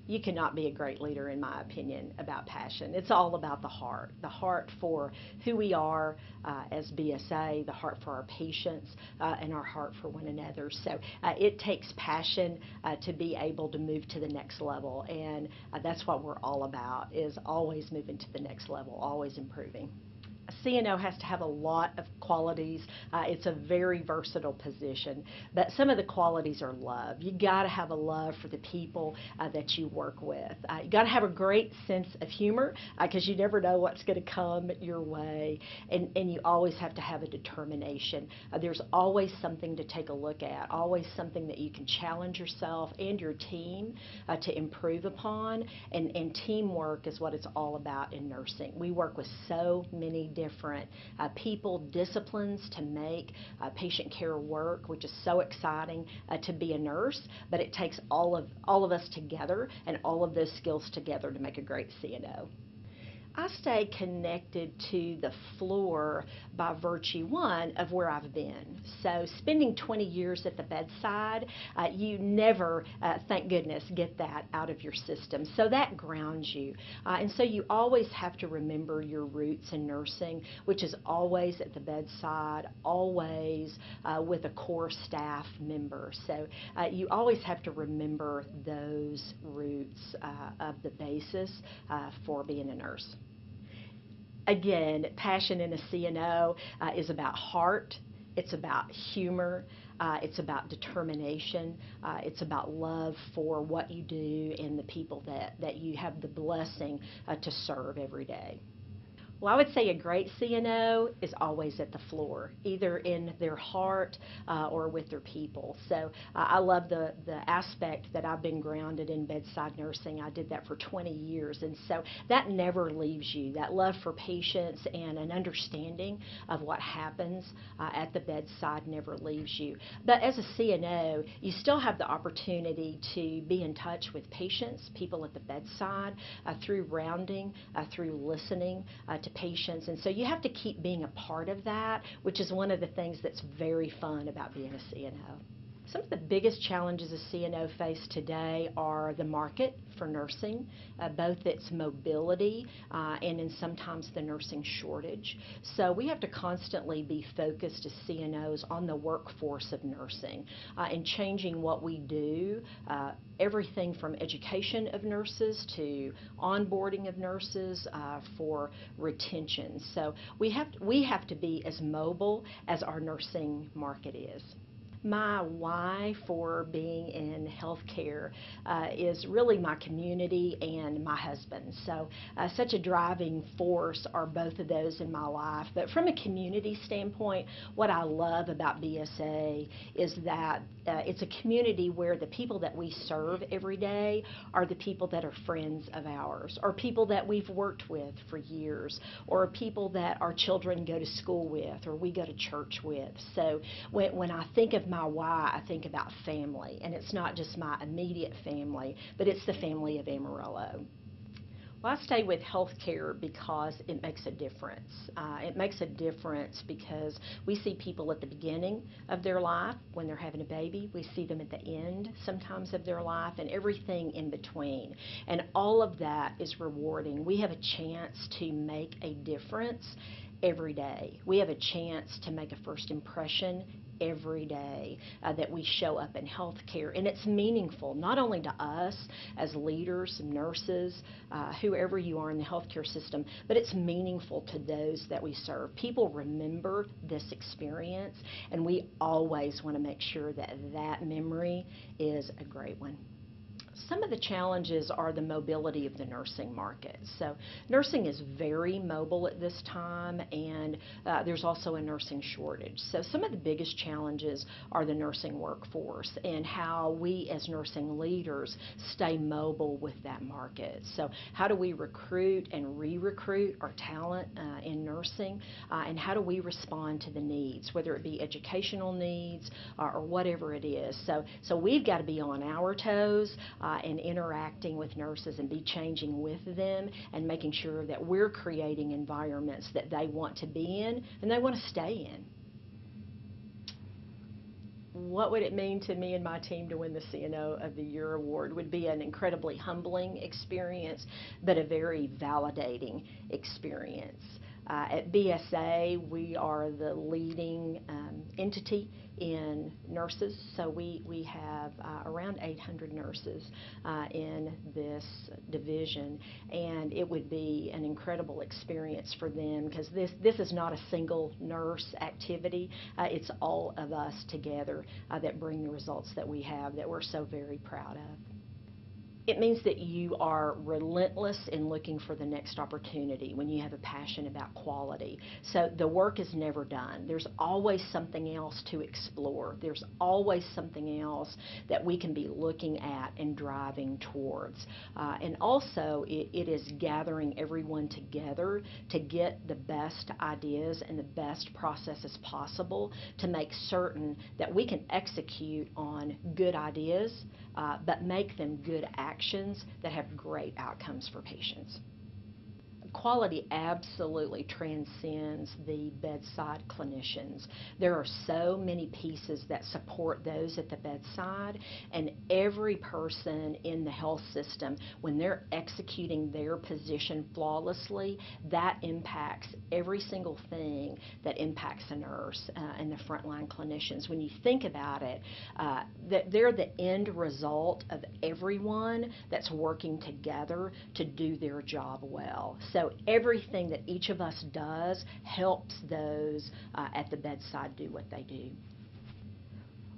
You cannot be a great leader, in my opinion, about passion. It's all about the heart for who we are as BSA, the heart for our patients, and our heart for one another. So it takes passion to be able to move to the next level, and that's what we're all about, is always moving to the next level, always improving. A CNO has to have a lot of qualities. It's a very versatile position, but some of the qualities are love. You got to have a love for the people that you work with. You got to have a great sense of humor, because you never know what's going to come your way, and you always have to have a determination. There's always something to take a look at, always something that you can challenge yourself and your team to improve upon, and teamwork is what it's all about in nursing. We work with so many different people, disciplines to make patient care work, which is so exciting to be a nurse, but it takes all of us together and all of those skills together to make a great CNO. I stay connected to the floor by virtue, one, of where I've been. So spending 20 years at the bedside, you never, thank goodness, get that out of your system. So that grounds you. And so you always have to remember your roots in nursing, which is always at the bedside, always with a core staff member. So you always have to remember those roots of the basis for being a nurse. Again, passion in a CNO is about heart, it's about humor, it's about determination, it's about love for what you do and the people that you have the blessing to serve every day. Well, I would say a great CNO is always at the floor, either in their heart or with their people. So I love the aspect that I've been grounded in bedside nursing. I did that for 20 years, and so that never leaves you. That love for patients and an understanding of what happens at the bedside never leaves you. But as a CNO, you still have the opportunity to be in touch with patients, people at the bedside, through rounding, through listening to patients, and so you have to keep being a part of that, which is one of the things that's very fun about being a CNO. Some of the biggest challenges a CNO face today are the market for nursing, both its mobility and in sometimes the nursing shortage. So we have to constantly be focused as CNOs on the workforce of nursing and changing what we do, everything from education of nurses to onboarding of nurses for retention. So we have to be as mobile as our nursing market is. My why for being in healthcare is really my community and my husband. So such a driving force are both of those in my life. But from a community standpoint, what I love about BSA is that it's a community where the people that we serve every day are the people that are friends of ours, or people that we've worked with for years, or people that our children go to school with or we go to church with. So when I think of my why, I think about family, and it's not just my immediate family, but it's the family of Amarillo. Well, I stay with healthcare because it makes a difference. It makes a difference because we see people at the beginning of their life when they're having a baby. We see them at the end sometimes of their life, and everything in between. And all of that is rewarding. We have a chance to make a difference every day. We have a chance to make a first impression every day that we show up in healthcare, and it's meaningful not only to us as leaders, nurses, whoever you are in the healthcare system, but it's meaningful to those that we serve. People remember this experience, and we always want to make sure that that memory is a great one. Some of the challenges are the mobility of the nursing market. So nursing is very mobile at this time, and there's also a nursing shortage. So some of the biggest challenges are the nursing workforce and how we as nursing leaders stay mobile with that market. So how do we recruit and re-recruit our talent in nursing, and how do we respond to the needs, whether it be educational needs or whatever it is. So we've got to be on our toes and interacting with nurses and be changing with them and making sure that we're creating environments that they want to be in and they want to stay in. what would it mean to me and my team to win the CNO of the Year award? Would be an incredibly humbling experience, but a very validating experience. At BSA, we are the leading entity in nurses, so we have around 800 nurses in this division, and it would be an incredible experience for them because this is not a single nurse activity. It's all of us together that bring the results that we have that we're so very proud of. It means that you are relentless in looking for the next opportunity when you have a passion about quality. So the work is never done. There's always something else to explore. There's always something else that we can be looking at and driving towards. And also, it is gathering everyone together to get the best ideas and the best processes possible to make certain that we can execute on good ideas, but make them good actions that have great outcomes for patients. Quality absolutely transcends the bedside clinicians. There are so many pieces that support those at the bedside, and every person in the health system, when they're executing their position flawlessly, that impacts every single thing that impacts a nurse and the frontline clinicians. When you think about it, that they're the end result of everyone that's working together to do their job well. So everything that each of us does helps those at the bedside do what they do.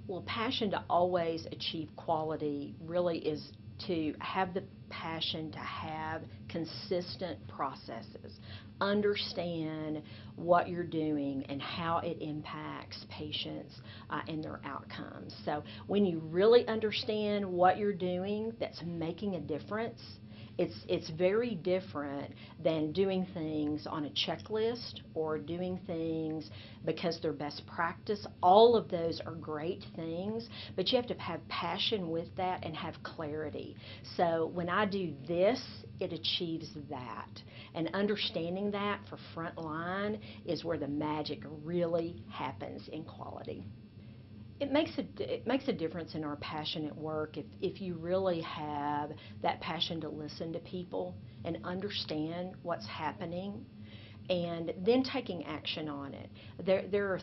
Well, passion to always achieve quality really is to have the passion to have consistent processes, understand what you're doing and how it impacts patients and their outcomes. So when you really understand what you're doing that's making a difference, it's very different than doing things on a checklist or doing things because they're best practice. All of those are great things, but you have to have passion with that and have clarity. So when I do this, it achieves that. And understanding that for frontline is where the magic really happens in quality. It makes a difference in our passion at work if you really have that passion to listen to people and understand what's happening and then taking action on it. There are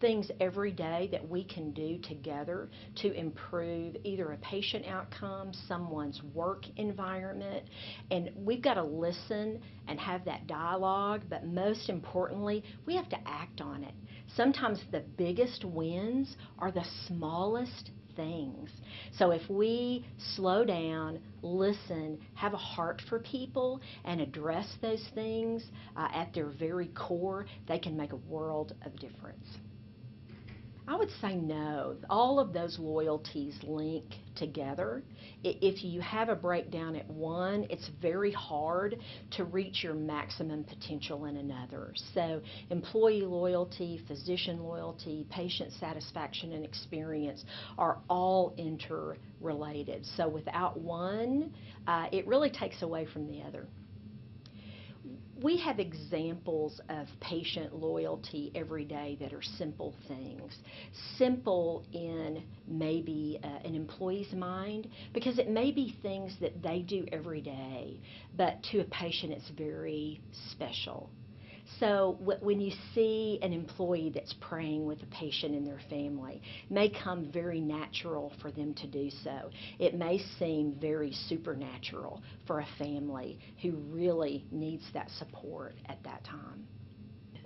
things every day that we can do together to improve either a patient outcome, someone's work environment, and we've got to listen and have that dialogue, but most importantly, we have to act on it. Sometimes the biggest wins are the smallest things. So if we slow down, listen, have a heart for people, and address those things at their very core, they can make a world of difference. I would say no. All of those loyalties link together. If you have a breakdown at one, it's very hard to reach your maximum potential in another. So employee loyalty, physician loyalty, patient satisfaction and experience are all interrelated. So without one, it really takes away from the other. We have examples of patient loyalty every day that are simple things. Simple in maybe an employee's mind, because it may be things that they do every day, but to a patient it's very special. So when you see an employee that's praying with a patient and their family, it may come very natural for them to do so. It may seem very supernatural for a family who really needs that support at that time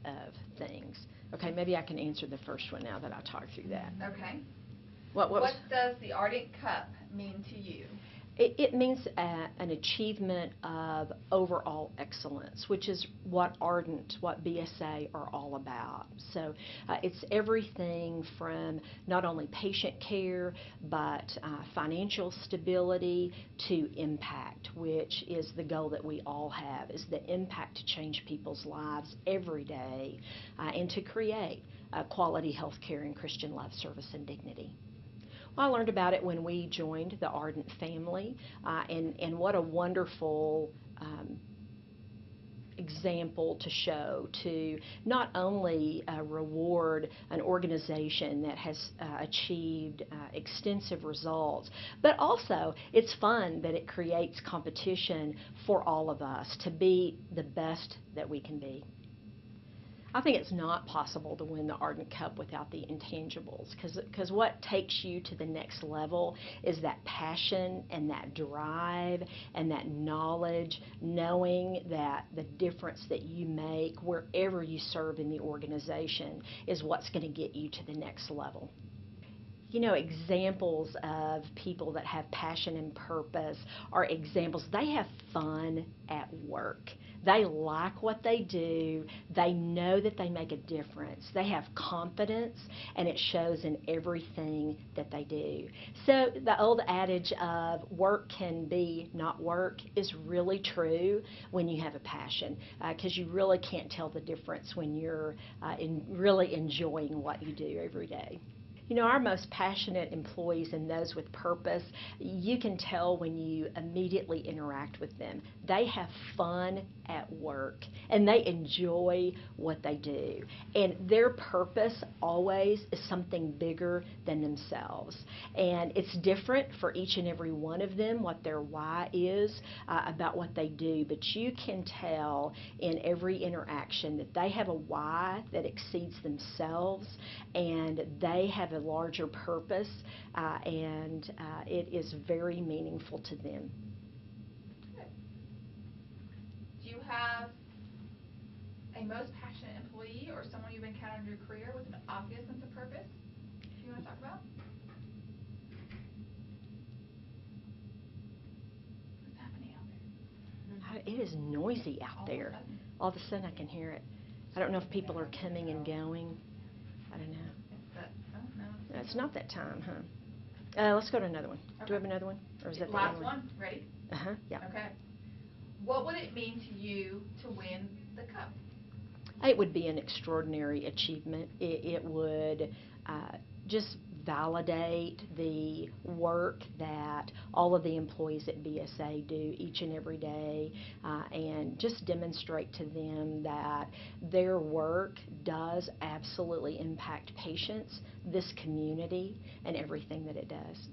of things. Okay, maybe I can answer the first one now that I talked through that. Okay. What does the Ardent Cup mean to you? It means an achievement of overall excellence, which is what Ardent, what BSA are all about. So it's everything from not only patient care, but financial stability to impact, which is the goal that we all have, is the impact to change people's lives every day and to create quality health care and Christian love, service, and dignity. I learned about it when we joined the Ardent family, and what a wonderful example to show, to not only reward an organization that has achieved extensive results, but also it's fun that it creates competition for all of us to be the best that we can be. I think it's not possible to win the Ardent Cup without the intangibles, because what takes you to the next level is that passion and that drive and that knowledge, knowing that the difference that you make wherever you serve in the organization is what's going to get you to the next level. You know, examples of people that have passion and purpose are examples. They have fun at work. They like what they do. They know that they make a difference. They have confidence, and it shows in everything that they do. So the old adage of work can be not work is really true when you have a passion, because you really can't tell the difference when you're really enjoying what you do every day. You know, our most passionate employees and those with purpose, you can tell when you immediately interact with them. They have fun at work, and they enjoy what they do. And their purpose always is something bigger than themselves. And it's different for each and every one of them what their why is about what they do. But you can tell in every interaction that they have a why that exceeds themselves, and they have a larger purpose, and it is very meaningful to them. Good. Do you have a most passionate employee or someone you've encountered in your career with an obvious sense of purpose you want to talk about? What's happening out there? It is noisy out there. All of a sudden I can hear it. I don't know if people are coming and going. I don't know. No, it's not that time, huh? Let's go to another one. Okay. Do we have another one? Or is that the last only one? Ready? Uh-huh, yeah. Okay. What would it mean to you to win the cup? It would be an extraordinary achievement. It would just validate the work that all of the employees at BSA do each and every day, and just demonstrate to them that their work does absolutely impact patients, this community, and everything that it does.